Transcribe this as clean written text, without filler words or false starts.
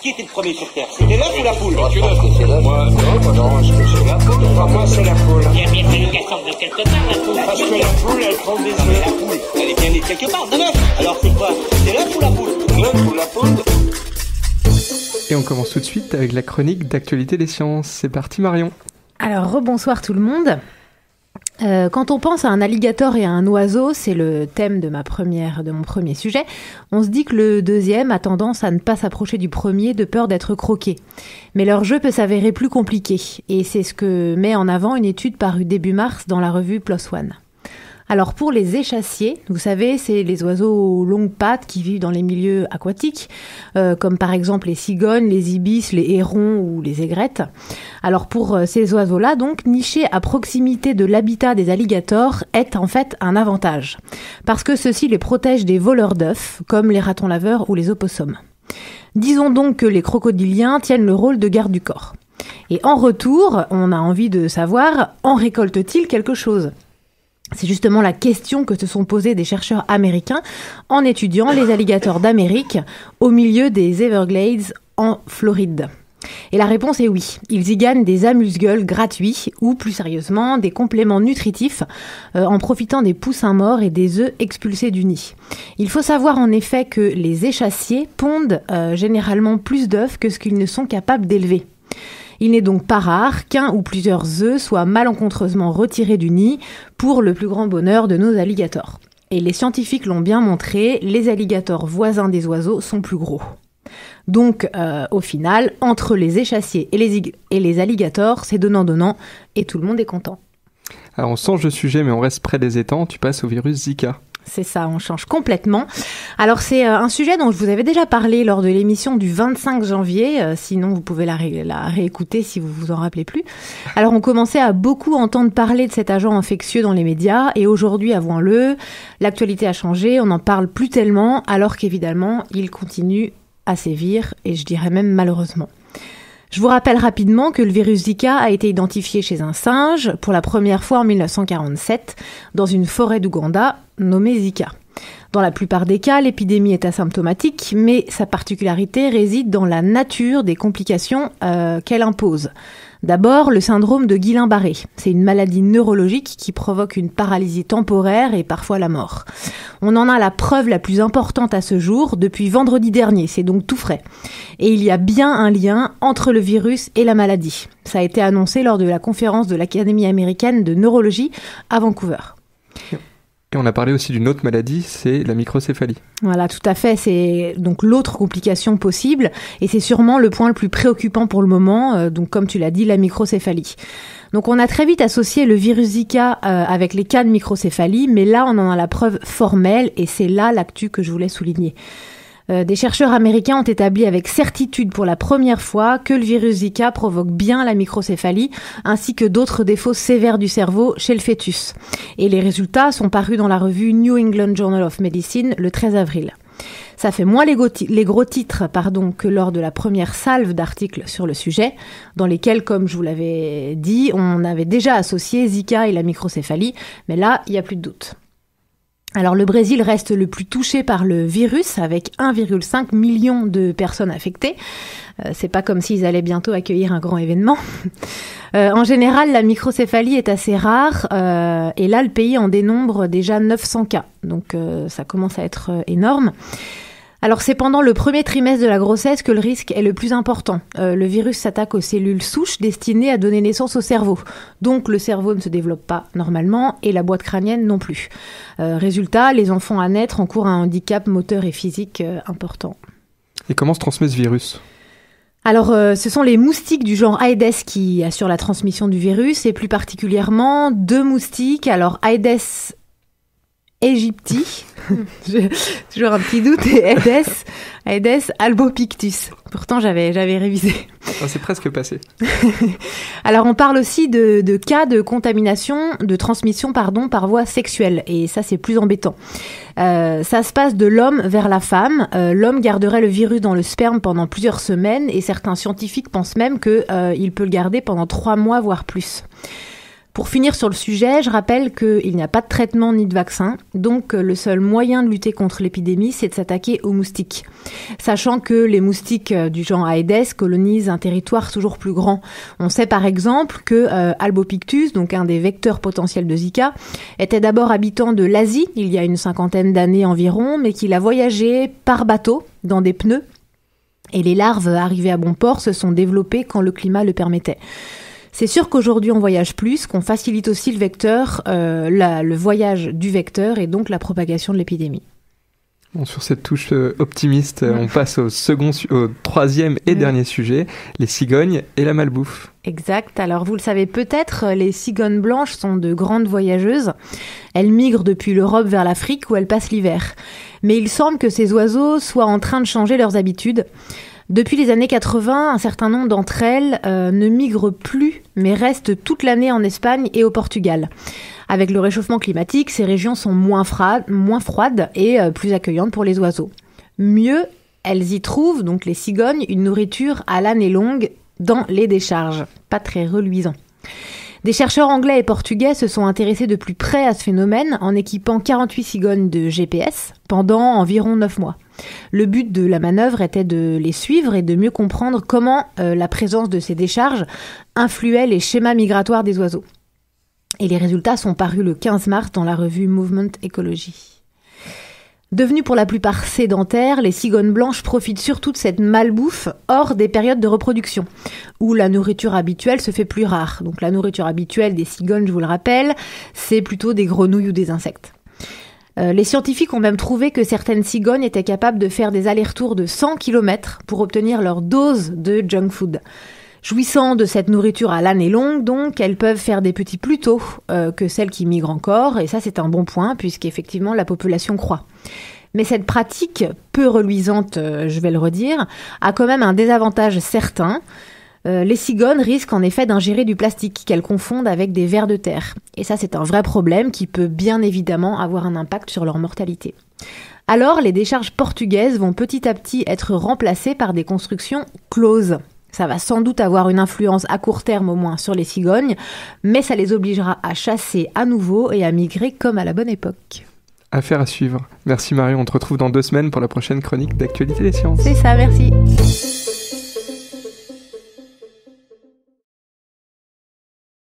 Qui était le premier sur Terre? C'était l'œuf ou la poule? Je pense que c'est l'œuf. Moi, non, est-ce que c'est la poule? Moi, c'est la poule. Il y a bien fallu qu'elle sorte de quelque part, la poule. Parce que la poule, elle prend des œufs. La poule, elle est bien née quelque part, de l'œuf. Alors c'est quoi? C'est l'œuf ou la poule? L'œuf ou la poule? Et on commence tout de suite avec la chronique d'actualité des sciences. C'est parti Marion. Alors rebonsoir tout le monde. Quand on pense à un alligator et à un oiseau, c'est le thème de mon premier sujet, on se dit que le deuxième a tendance à ne pas s'approcher du premier de peur d'être croqué. Mais leur jeu peut s'avérer plus compliqué, et c'est ce que met en avant une étude parue début mars dans la revue PLOS ONE. Alors pour les échassiers, vous savez, c'est les oiseaux aux longues pattes qui vivent dans les milieux aquatiques, comme par exemple les cigognes, les ibis, les hérons ou les aigrettes. Alors pour ces oiseaux-là, donc, nicher à proximité de l'habitat des alligators est en fait un avantage, parce que ceux-ci les protègent des voleurs d'œufs, comme les ratons laveurs ou les opossums. Disons donc que les crocodiliens tiennent le rôle de garde du corps. Et en retour, on a envie de savoir, en récolte-t-il quelque chose ? C'est justement la question que se sont posées des chercheurs américains en étudiant les alligators d'Amérique au milieu des Everglades en Floride. Et la réponse est oui. Ils y gagnent des amuse-gueules gratuits ou, plus sérieusement, des compléments nutritifs en profitant des poussins morts et des œufs expulsés du nid. Il faut savoir en effet que les échassiers pondent généralement plus d'œufs que ce qu'ils ne sont capables d'élever. Il n'est donc pas rare qu'un ou plusieurs œufs soient malencontreusement retirés du nid pour le plus grand bonheur de nos alligators. Et les scientifiques l'ont bien montré, les alligators voisins des oiseaux sont plus gros. Donc, au final, entre les échassiers et les alligators, c'est donnant-donnant et tout le monde est content. Alors on change de sujet mais on reste près des étangs, tu passes au virus Zika. C'est ça, on change complètement. Alors c'est un sujet dont je vous avais déjà parlé lors de l'émission du 25 janvier, sinon vous pouvez la réécouter si vous vous en rappelez plus. Alors on commençait à beaucoup entendre parler de cet agent infectieux dans les médias et aujourd'hui, avouons-le, l'actualité a changé, on n'en parle plus tellement alors qu'évidemment il continue à sévir et je dirais même malheureusement. Je vous rappelle rapidement que le virus Zika a été identifié chez un singe pour la première fois en 1947 dans une forêt d'Ouganda nommée Zika. Dans la plupart des cas, l'épidémie est asymptomatique, mais sa particularité réside dans la nature des complications qu'elle impose. D'abord, le syndrome de Guillain-Barré. C'est une maladie neurologique qui provoque une paralysie temporaire et parfois la mort. On en a la preuve la plus importante à ce jour depuis vendredi dernier, c'est donc tout frais. Et il y a bien un lien entre le virus et la maladie. Ça a été annoncé lors de la conférence de l'Académie américaine de neurologie à Vancouver. Et on a parlé aussi d'une autre maladie, c'est la microcéphalie. Voilà, tout à fait. C'est donc l'autre complication possible et c'est sûrement le point le plus préoccupant pour le moment. Donc, comme tu l'as dit, la microcéphalie. Donc, on a très vite associé le virus Zika avec les cas de microcéphalie, mais là, on en a la preuve formelle et c'est là l'actu que je voulais souligner. Des chercheurs américains ont établi avec certitude pour la première fois que le virus Zika provoque bien la microcéphalie, ainsi que d'autres défauts sévères du cerveau chez le fœtus. Et les résultats sont parus dans la revue New England Journal of Medicine le 13 avril. Ça fait moins les gros titres que lors de la première salve d'articles sur le sujet, dans lesquels, comme je vous l'avais dit, on avait déjà associé Zika et la microcéphalie, mais là, il n'y a plus de doute. Alors le Brésil reste le plus touché par le virus avec 1,5 million de personnes affectées. C'est pas comme s'ils allaient bientôt accueillir un grand événement. En général, la microcéphalie est assez rare et là le pays en dénombre déjà 900 cas. Donc ça commence à être énorme. Alors c'est pendant le premier trimestre de la grossesse que le risque est le plus important. Le virus s'attaque aux cellules souches destinées à donner naissance au cerveau. Donc le cerveau ne se développe pas normalement et la boîte crânienne non plus. Résultat, les enfants à naître encourent un handicap moteur et physique important. Et comment se transmet ce virus ? Alors, ce sont les moustiques du genre Aedes qui assurent la transmission du virus et plus particulièrement 2 moustiques. Alors Aedes aegypti, j'ai toujours un petit doute, et Aedes albopictus. Pourtant, j'avais révisé. Oh, c'est presque passé. Alors, on parle aussi de cas de contamination, de transmission, par voie sexuelle. Et ça, c'est plus embêtant. Ça se passe de l'homme vers la femme. L'homme garderait le virus dans le sperme pendant plusieurs semaines et certains scientifiques pensent même qu'il peut le garder pendant 3 mois, voire plus. Pour finir sur le sujet, je rappelle qu'il n'y a pas de traitement ni de vaccin, donc le seul moyen de lutter contre l'épidémie, c'est de s'attaquer aux moustiques. Sachant que les moustiques du genre Aedes colonisent un territoire toujours plus grand. On sait par exemple que Albopictus, donc un des vecteurs potentiels de Zika, était d'abord habitant de l'Asie, il y a une 50aine d'années environ, mais qu'il a voyagé par bateau dans des pneus. Et les larves arrivées à bon port se sont développées quand le climat le permettait. C'est sûr qu'aujourd'hui on voyage plus, qu'on facilite aussi le vecteur, le voyage du vecteur et donc la propagation de l'épidémie. Bon, sur cette touche optimiste, on passe au troisième et dernier sujet, les cigognes et la malbouffe. Exact. Alors vous le savez peut-être, les cigognes blanches sont de grandes voyageuses. Elles migrent depuis l'Europe vers l'Afrique où elles passent l'hiver. Mais il semble que ces oiseaux soient en train de changer leurs habitudes. Depuis les années 80, un certain nombre d'entre elles ne migrent plus, mais restent toute l'année en Espagne et au Portugal. Avec le réchauffement climatique, ces régions sont moins froides et plus accueillantes pour les oiseaux. Mieux, elles y trouvent, donc les cigognes, une nourriture à l'année longue dans les décharges. Pas très reluisant. Des chercheurs anglais et portugais se sont intéressés de plus près à ce phénomène en équipant 48 cigognes de GPS pendant environ 9 mois. Le but de la manœuvre était de les suivre et de mieux comprendre comment la présence de ces décharges influait les schémas migratoires des oiseaux. Et les résultats sont parus le 15 mars dans la revue Movement Ecology. Devenues pour la plupart sédentaires, les cigognes blanches profitent surtout de cette malbouffe hors des périodes de reproduction, où la nourriture habituelle se fait plus rare. Donc la nourriture habituelle des cigognes, je vous le rappelle, c'est plutôt des grenouilles ou des insectes. Les scientifiques ont même trouvé que certaines cigognes étaient capables de faire des allers-retours de 100 km pour obtenir leur dose de junk food. Jouissant de cette nourriture à l'année longue, donc, elles peuvent faire des petits plus tôt que celles qui migrent encore, et ça c'est un bon point, puisqu'effectivement la population croît. Mais cette pratique, peu reluisante, je vais le redire, a quand même un désavantage certain. Les cigognes risquent en effet d'ingérer du plastique qu'elles confondent avec des vers de terre. Et ça c'est un vrai problème qui peut bien évidemment avoir un impact sur leur mortalité. Alors les décharges portugaises vont petit à petit être remplacées par des constructions closes. Ça va sans doute avoir une influence à court terme au moins sur les cigognes, mais ça les obligera à chasser à nouveau et à migrer comme à la bonne époque. Affaire à suivre. Merci Marion, on te retrouve dans 2 semaines pour la prochaine chronique d'Actualité des sciences. C'est ça, merci.